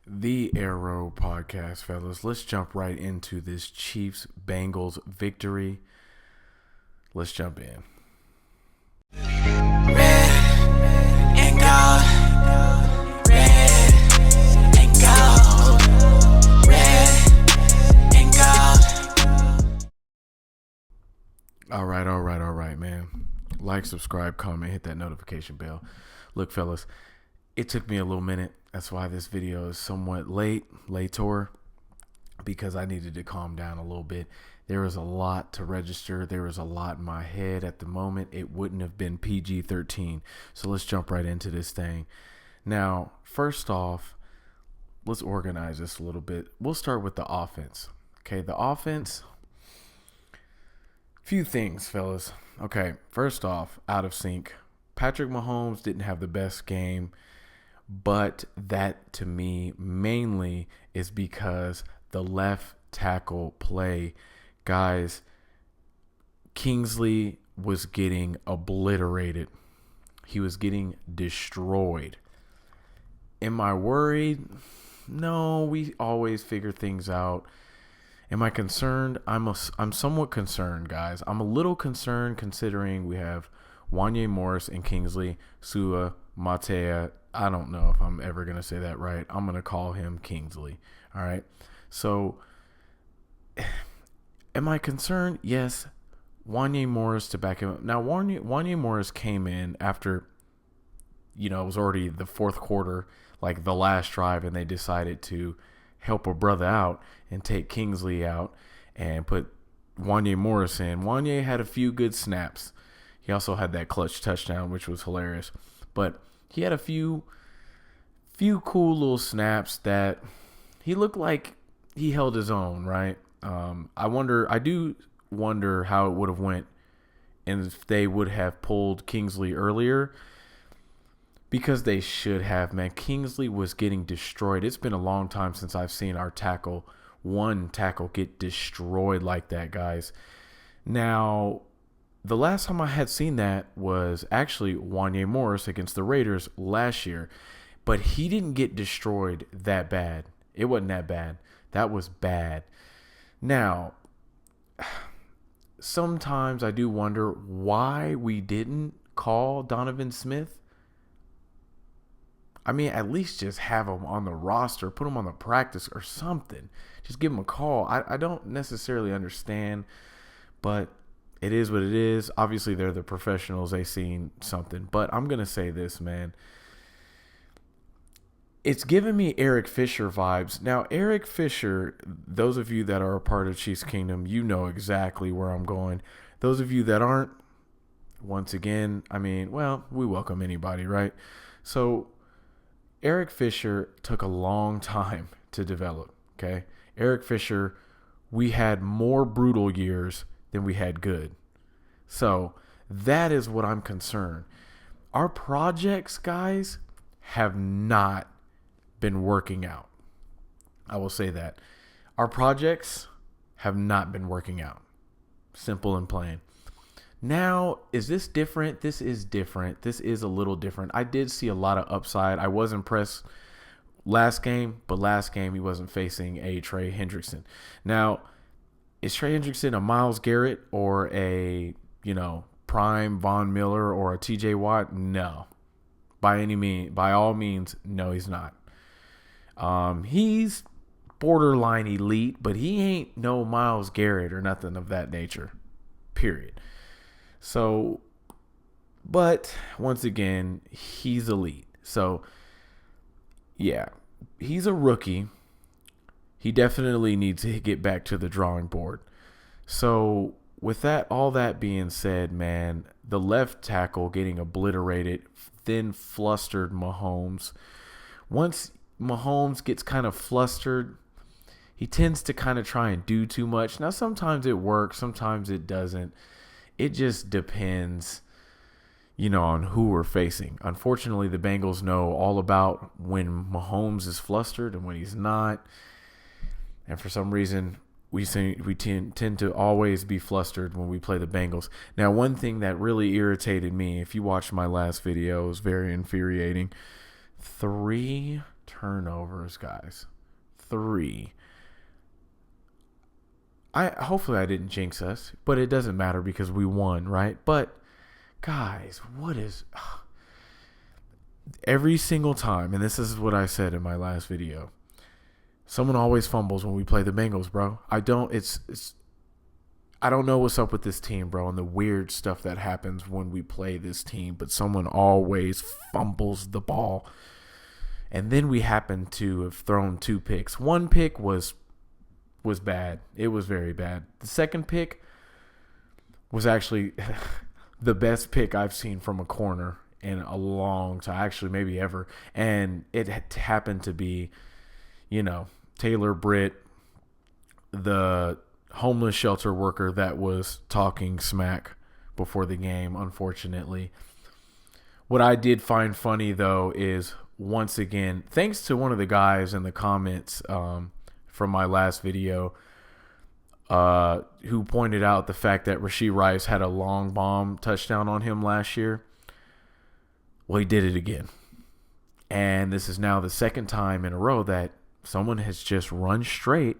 The Arrow podcast, fellas. Let's jump right into this Chiefs Bengals victory. Let's jump in. Red and gold. Red and gold. Red and gold. All right, man. Like, subscribe, comment, hit that notification bell. Look, fellas, it took me a little minute. That's why this video is somewhat later, because I needed to calm down a little bit. There was a lot to register. There was a lot in my head at the moment. It wouldn't have been PG-13. So let's jump right into this thing. Now, first off, let's organize this a little bit. We'll start with the offense. Okay, the offense. Few things, fellas. Okay, first off, out of sync. Patrick Mahomes didn't have the best game, but that to me mainly is because the left tackle play. Guys, Kingsley was getting obliterated. He was getting destroyed. Am I worried? No, we always figure things out. Am I concerned? I'm somewhat concerned, guys. I'm a little concerned considering we have Wanye Morris and Kingsley, Sua, Matea. I don't know if I'm ever going to say that right. I'm going to call him Kingsley. All right. So, am I concerned? Yes. Wanye Morris to back him up. Now, Wanye Morris came in after, it was already the fourth quarter, like the last drive, and they decided to help a brother out and take Kingsley out and put Wanye Morris in. Wanye had a few good snaps. He also had that clutch touchdown, which was hilarious. But he had a few cool little snaps that he looked like he held his own, right? I do wonder how it would have went and if they would have pulled Kingsley earlier, because they should have, man. Kingsley was getting destroyed. It's been a long time since I've seen our one tackle get destroyed like that, guys. Now, the last time I had seen that was actually Wanye Morris against the Raiders last year, but he didn't get destroyed that bad. It wasn't that bad. That was bad. Now, sometimes I do wonder why we didn't call Donovan Smith. I mean, at least just have him on the roster, put him on the practice or something. Just give him a call. I don't necessarily understand, but it is what it is. Obviously, they're the professionals. They seen something. But I'm going to say this, man. It's giving me Eric Fisher vibes. Now, Eric Fisher, those of you that are a part of Chiefs Kingdom, you know exactly where I'm going. Those of you that aren't, once again, we welcome anybody, right? So, Eric Fisher took a long time to develop, okay? Eric Fisher, we had more brutal years than we had good. So that is what I'm concerned. Our projects, guys, have not been working out. I will say that. Our projects have not been working out. Simple and plain. Now, is this different? This is different. This is a little different. I did see a lot of upside. I was impressed last game, but last game he wasn't facing a Trey Hendrickson. Now, is Trey Hendrickson a Myles Garrett or a, prime Von Miller or a TJ Watt? No. By all means, no, he's not. He's borderline elite, but he ain't no Myles Garrett or nothing of that nature. Period. So, but once again, he's elite. So, yeah, he's a rookie. He definitely needs to get back to the drawing board. So, with all that being said, man, the left tackle getting obliterated, then flustered Mahomes. Once Mahomes gets kind of flustered, he tends to kind of try and do too much. Now, sometimes it works, sometimes it doesn't. It just depends, on who we're facing. Unfortunately, the Bengals know all about when Mahomes is flustered and when he's not. And for some reason, we tend to always be flustered when we play the Bengals. Now, one thing that really irritated me, if you watched my last video, it was very infuriating. 3 turnovers, guys. 3. Hopefully I didn't jinx us, but it doesn't matter because we won, right? But guys, what is every single time, and this is what I said in my last video. Someone always fumbles when we play the Bengals, bro. I don't know what's up with this team, bro, and the weird stuff that happens when we play this team, but someone always fumbles the ball. And then we happen to have thrown 2 picks. 1 pick was bad. It was very bad. The second pick was actually the best pick I've seen from a corner in a long time, actually maybe ever. And it happened to be, Taylor Britt, the homeless shelter worker that was talking smack before the game, unfortunately. What I did find funny, though, is once again, thanks to one of the guys in the comments from my last video who pointed out the fact that Rashee Rice had a long bomb touchdown on him last year. Well, he did it again. And this is now the second time in a row that someone has just run straight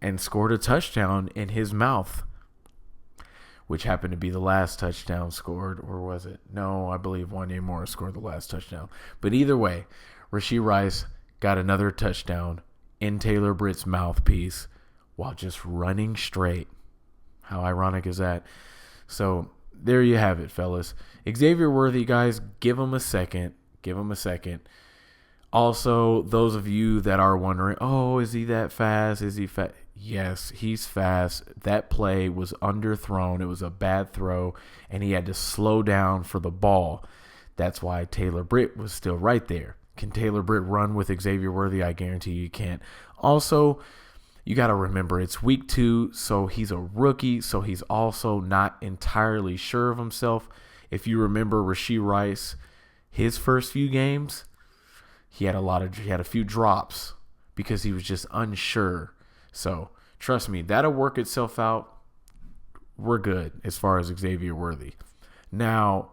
and scored a touchdown in his mouth, which happened to be the last touchdown scored, or was it? No, I believe Wanya Morris scored the last touchdown. But either way, Rashee Rice got another touchdown in Taylor Britt's mouthpiece while just running straight. How ironic is that? So there you have it, fellas. Xavier Worthy, guys, give him a second. Give him a second. Also, those of you that are wondering, oh, is he that fast? Is he fast? Yes, he's fast. That play was underthrown. It was a bad throw, and he had to slow down for the ball. That's why Taylor Britt was still right there. Can Taylor Britt run with Xavier Worthy? I guarantee you can't. Also, you got to remember, it's week 2, so he's a rookie, so he's also not entirely sure of himself. If you remember Rashee Rice, his first few games, he had a few drops because he was just unsure. So trust me, that'll work itself out. We're good as far as Xavier Worthy. Now,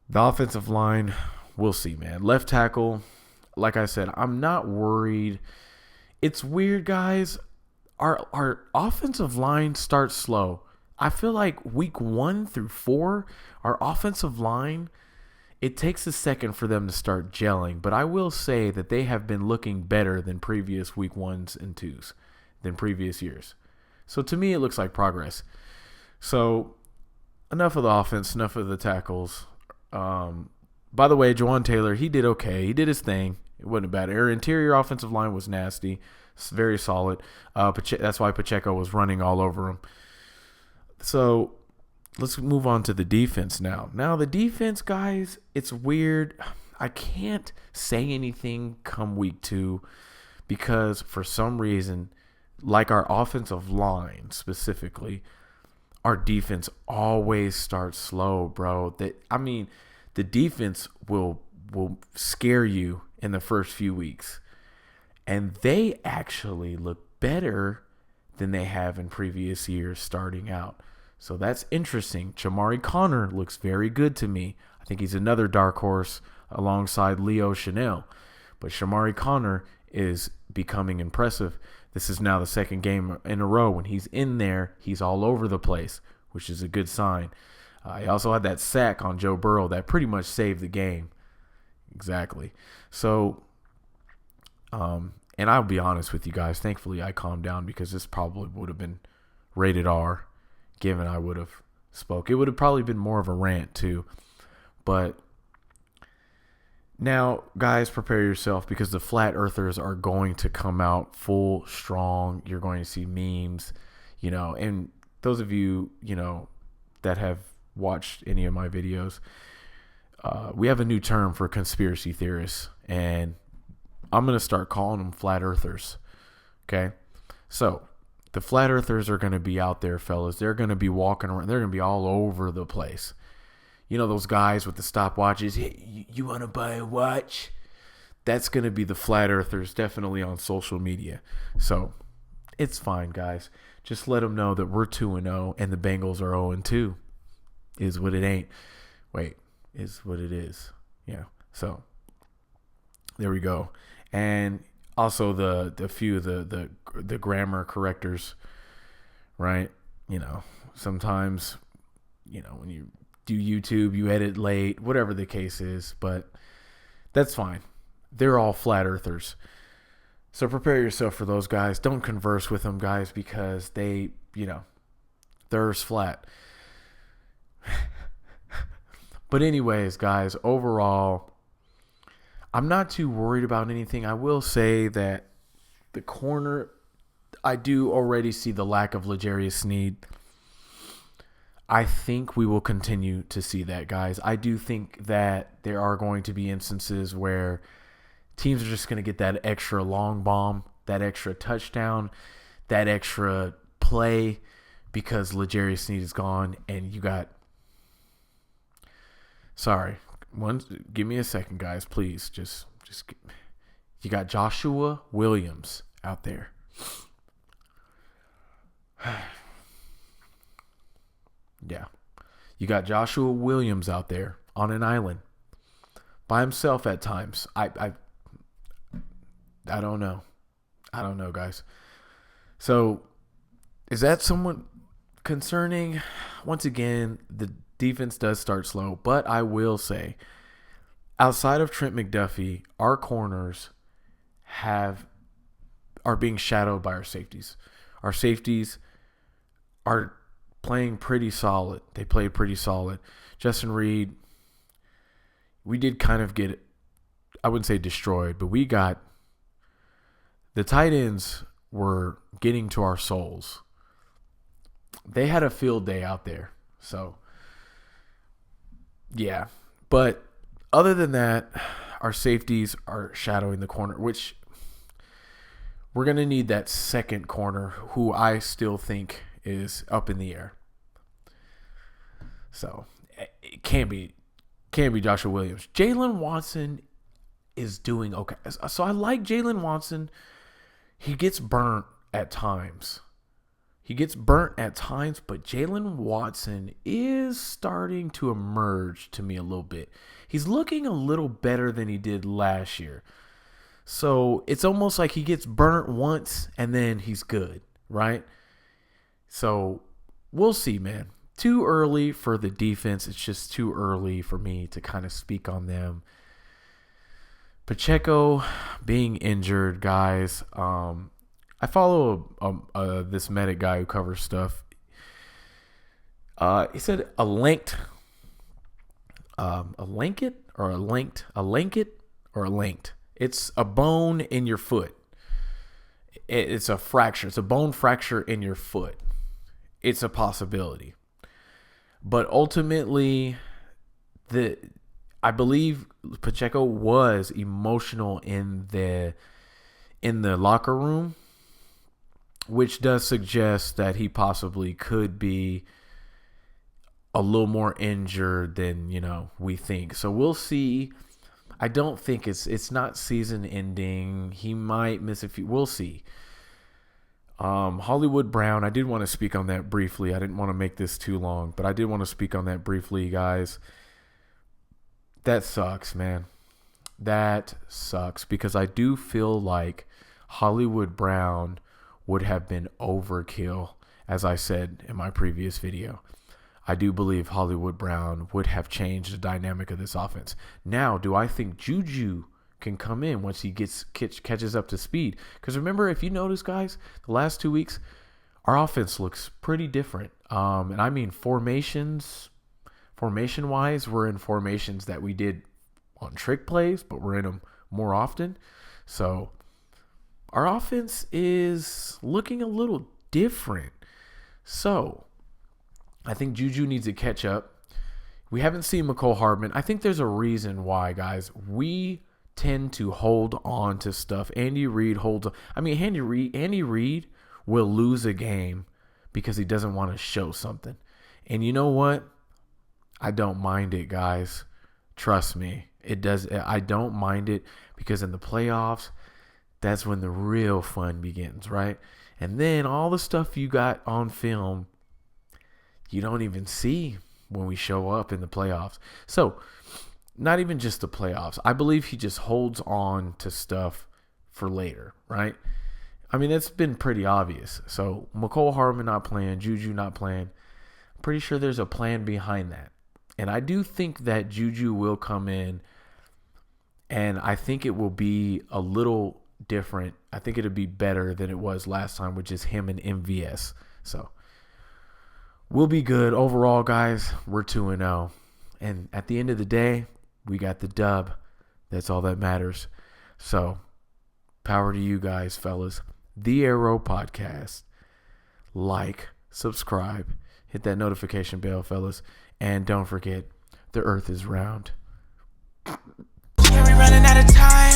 the offensive line, we'll see, man. Left tackle, like I said, I'm not worried. It's weird, guys. Our offensive line starts slow. I feel like week 1 through 4, our offensive line, it takes a second for them to start gelling, but I will say that they have been looking better than previous week 1s and 2s than previous years. So to me, it looks like progress. So enough of the offense, enough of the tackles. By the way, Juwan Taylor, he did okay. He did his thing. It wasn't bad. Our interior offensive line was nasty. It's very solid. That's why Pacheco was running all over him. So let's move on to the defense now. Now, the defense, guys, it's weird. I can't say anything come week 2 because for some reason, like our offensive line specifically, our defense always starts slow, bro. The defense will scare you in the first few weeks. And they actually look better than they have in previous years starting out. So that's interesting. Chamari Connor looks very good to me. I think he's another dark horse alongside Leo Chanel. But Chamari Connor is becoming impressive. This is now the second game in a row. When he's in there, he's all over the place, which is a good sign. He also had that sack on Joe Burrow that pretty much saved the game. Exactly. So, and I'll be honest with you guys. Thankfully, I calmed down because this probably would have been rated R. Given I would have spoke. It would have probably been more of a rant too. But now, guys, prepare yourself because the flat earthers are going to come out full strong. You're going to see memes, and those of you, that have watched any of my videos, we have a new term for conspiracy theorists, and I'm going to start calling them flat earthers. Okay? So, the flat earthers are going to be out there, fellas. They're going to be walking around. They're going to be all over the place. Those guys with the stopwatches. Hey, you want to buy a watch? That's going to be the flat earthers, definitely on social media. So it's fine, guys. Just let them know that we're 2-0 and the Bengals are 0-2. Is what it ain't. Wait, is what it is. Yeah. So There we go. And also the few of the grammar correctors, right? Sometimes, when you do YouTube, you edit late, whatever the case is, but that's fine. They're all flat earthers. So prepare yourself for those guys. Don't converse with them, guys, because they, the earth's flat. But anyways, guys, overall, I'm not too worried about anything. I will say that the corner, I do already see the lack of L'Jarius Sneed. I think we will continue to see that, guys. I do think that there are going to be instances where teams are just going to get that extra long bomb, that extra touchdown, that extra play because L'Jarius Sneed is gone, and you got. Sorry, give me a second, guys, please. Just you got Joshua Williams out there. Yeah. You got Joshua Williams out there on an island by himself at times. I don't know. I don't know, guys. So is that somewhat concerning? Once again, the defense does start slow, but I will say, outside of Trent McDuffie, our corners are being shadowed by our safeties. Our safeties are playing pretty solid. They played pretty solid. Justin Reed, we did kind of get, I wouldn't say destroyed, but we got, the tight ends were getting to our souls. They had a field day out there. So, yeah. But other than that, our safeties are shadowing the corner, which we're going to need that second corner, who I still think is up in the air. So it can't be Joshua Williams. Jalen Watson is doing okay. So I like Jalen Watson. He gets burnt at times. But Jalen Watson is starting to emerge to me a little bit. He's looking a little better than he did last year. So it's almost like he gets burnt once and then he's good, right? So we'll see, man. Too early for the defense. It's just too early for me to kind of speak on them. Pacheco being injured, guys. I follow this medic guy who covers stuff. He said a lanked. It's a bone in your foot. It's a fracture. It's a bone fracture in your foot. It's a possibility. But ultimately, I believe Pacheco was emotional in the locker room, which does suggest that he possibly could be a little more injured than, we think. So we'll see. I don't think it's not season ending. He might miss a few. We'll see. Hollywood Brown, I did want to speak on that briefly. I didn't want to make this too long, but I did want to speak on that briefly, guys. That sucks, man. That sucks because I do feel like Hollywood Brown would have been overkill, as I said in my previous video. I do believe Hollywood Brown would have changed the dynamic of this offense. Now, do I think Juju can come in once he catches up to speed? Because remember, if you notice, guys, the last 2 weeks, our offense looks pretty different. And I mean formation-wise, we're in formations that we did on trick plays, but we're in them more often. So our offense is looking a little different. So I think Juju needs to catch up. We haven't seen McCole Hardman. I think there's a reason why, guys. We tend to hold on to stuff. Andy Reid will lose a game because he doesn't want to show something. And you know what? I don't mind it, guys. Trust me. I don't mind it because in the playoffs, that's when the real fun begins, right? And then all the stuff you got on film, you don't even see when we show up in the playoffs. So not even just the playoffs. I believe he just holds on to stuff for later, right? I mean, it's been pretty obvious. So McCole Hardman not playing, Juju not playing. I'm pretty sure there's a plan behind that. And I do think that Juju will come in, and I think it will be a little different. I think it'll be better than it was last time, which is him and MVS. So we'll be good. Overall, guys, we're 2-0. And at the end of the day, we got the dub. That's all that matters. So power to you guys, fellas. The Arrow Podcast. Like, subscribe, hit that notification bell, fellas. And don't forget, the earth is round. Yeah, we running out of time.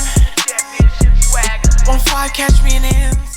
1-5, catch me in the end.